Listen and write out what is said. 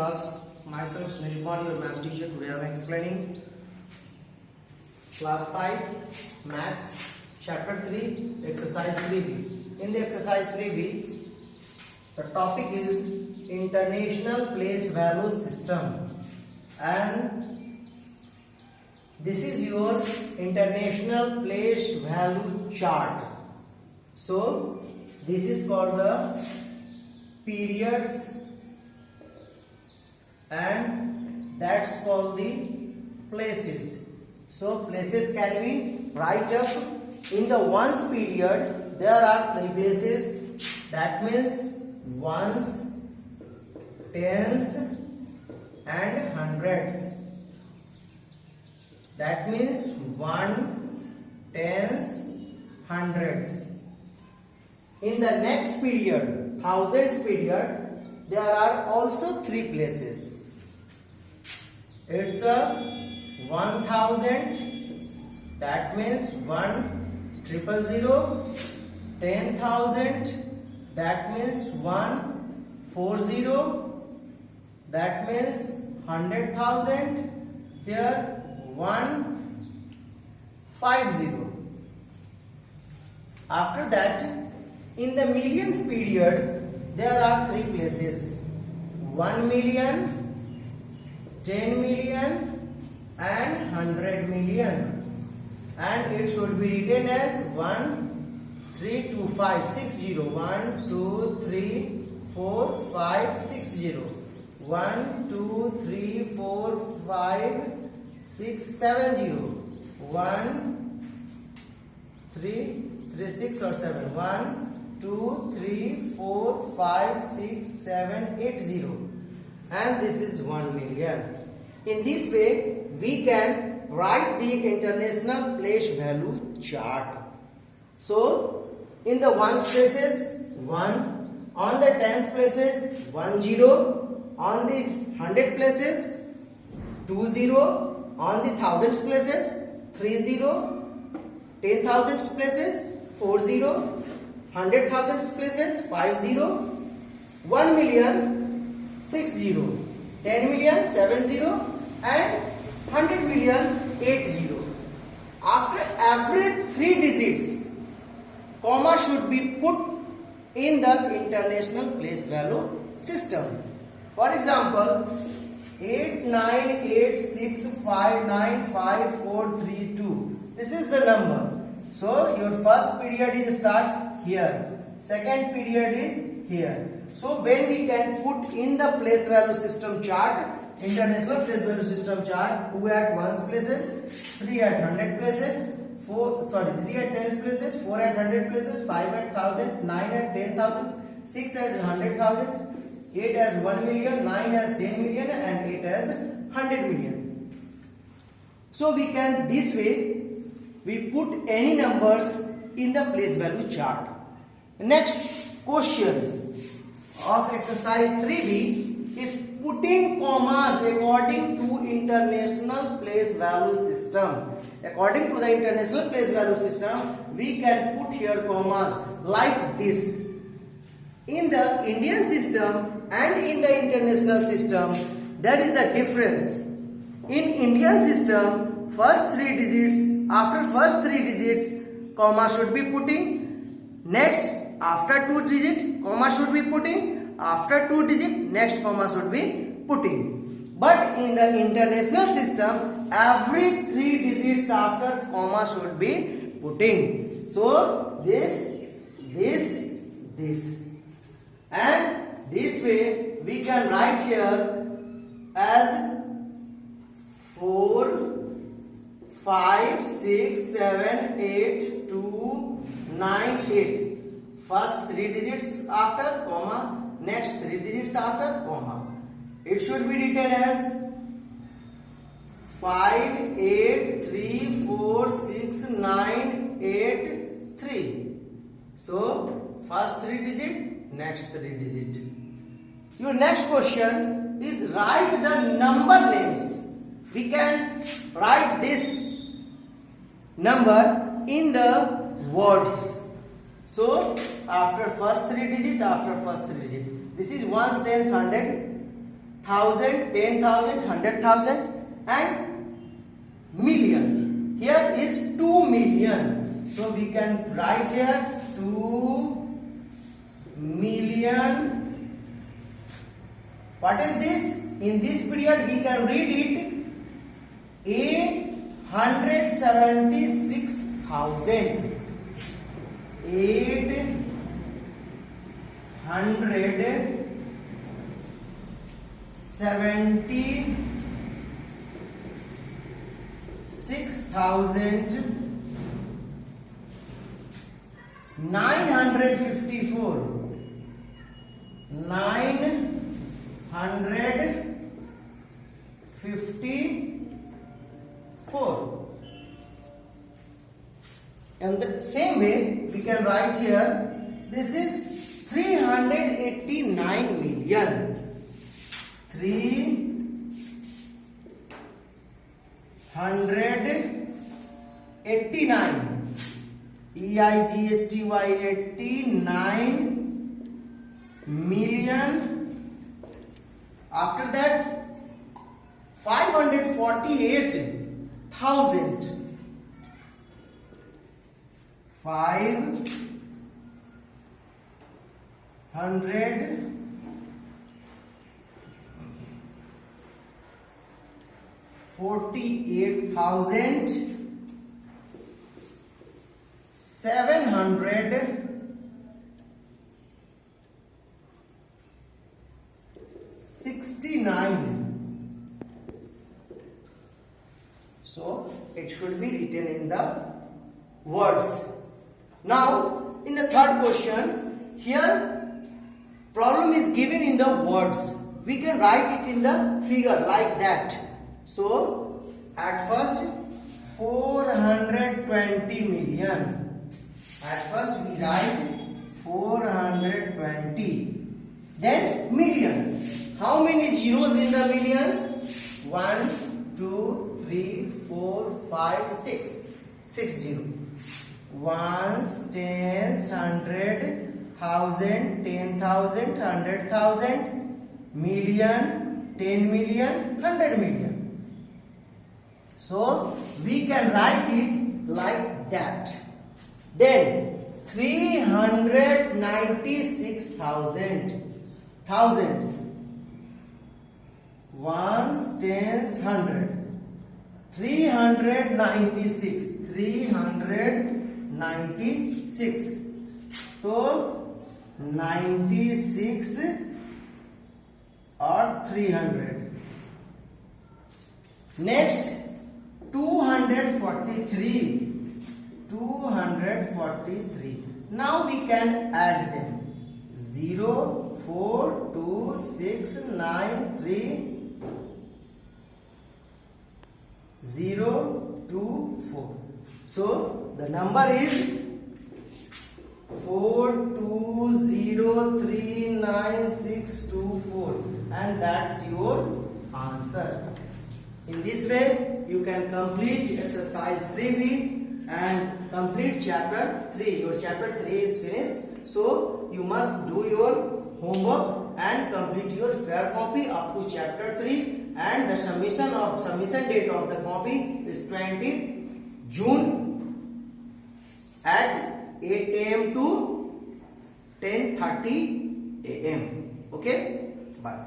class. Myself Sunil Kumar, your maths teacher. Today I am explaining class 5 maths chapter 3 exercise 3b. In the exercise 3b, the topic is international place value system, and this is your international place value chart. So this is called the periods, and that's called the places. So places can be write up in the ones period. There are 3 places, that means ones, tens and hundreds. That means 1, tens, hundreds. In the next period, thousands period, there are also 3 places. It's a 1000, that means 1,000,000, 10,000, that means 140, that means 100,000, here 150. After that, in the millions period, there are 3 places: 1 million, 10 million and 100 million, and it should be written as 1,3,2,5,6,0. 1, 2, 3, 4, 5, 6, 0. 1, 2, 3, 4, 5, 6, 7, 0. 1, 3, 6 or 7. 1, 2, 3, 4, 5, 6, 7, 8, 0. And this is 1 million. In this way, we can write the international place value chart. So, in the ones places, 1. On the tens places, 1 0. On the 100 places, 2 0. On the thousands places, 3 0. 10,000 places, 4 0. 100,000 places, 5 0. 1 million, 6 0. 10 million, 7 0. And 100 million, 8 0. After every 3 digits, comma should be put in the international place value system. For example, 8986595432. This is the number. So your first period starts here, second period is here. So when we can put in the place value system chart, international place value system chart, 2 at ones places, 3 at 100 places, 3 at tens places, 4 at 100 places, 5 at 1000, 9 at 10,000, 6 at 100,000, 8 as 1 million, 9 as 10 million, and 8 as 100 million. So we can, this way we put any numbers in the place value chart. Next question of exercise 3b is putting commas according to international place value system. According to the international place value system, we can put here commas like this. In the Indian system and in the international system, that is the difference. In Indian system, first 3 digits, after first 3 digits, comma should be putting. Next, after 2 digits, comma should be putting. After 2 digits, next comma should be putting. But in the international system, every 3 digits after comma should be putting. So this, and this way we can write here as 4, 5, 6, 7, 8, 2, 9, 8. First 3 digits after comma, next 3 digits after comma. It should be written as 5, 8, 3, 4, 6, 9, 8, 3. So first 3 digit, next 3 digit. Your next question is write the number names. We can write this number in the words. So after first 3 digit, this is ones, tens, 100. thousand, 10,000, 100,000 and million. Here is 2 million. So we can write here 2 million. What is this? In this period we can read it 876,000. 876,954. 954. And the same way we can write here, this is 389 million. 389. EIGSTY 89 million. After that 548,000. 548,769. So it should be written in the words. Now in the third question, here problem is given in the words. We can write it in the figure like that. So at first 420 million. At first we write 420. Then million. How many zeros in the millions? 1, 2, 3, 4, 5, 6. 6 zeros. Ones, tens, 100, 1,000, 10,000, 100,000, million, 10 million, 100 million. So we can write it like that. Then 396,000. Ones, tens, 100. 396. So 96 or 300. Next 243. Now we can add them. 0, 4, 2, 6, 9, 3, 0, 2, 4. So the number is 4203964, and that's your answer. In this way you can complete exercise 3B and complete chapter 3. Your chapter 3 is finished. So you must do your homework and complete your fair copy up to chapter 3, and the submission date of the copy is 20th June at 8 AM to 10:30 AM. Okay, bye.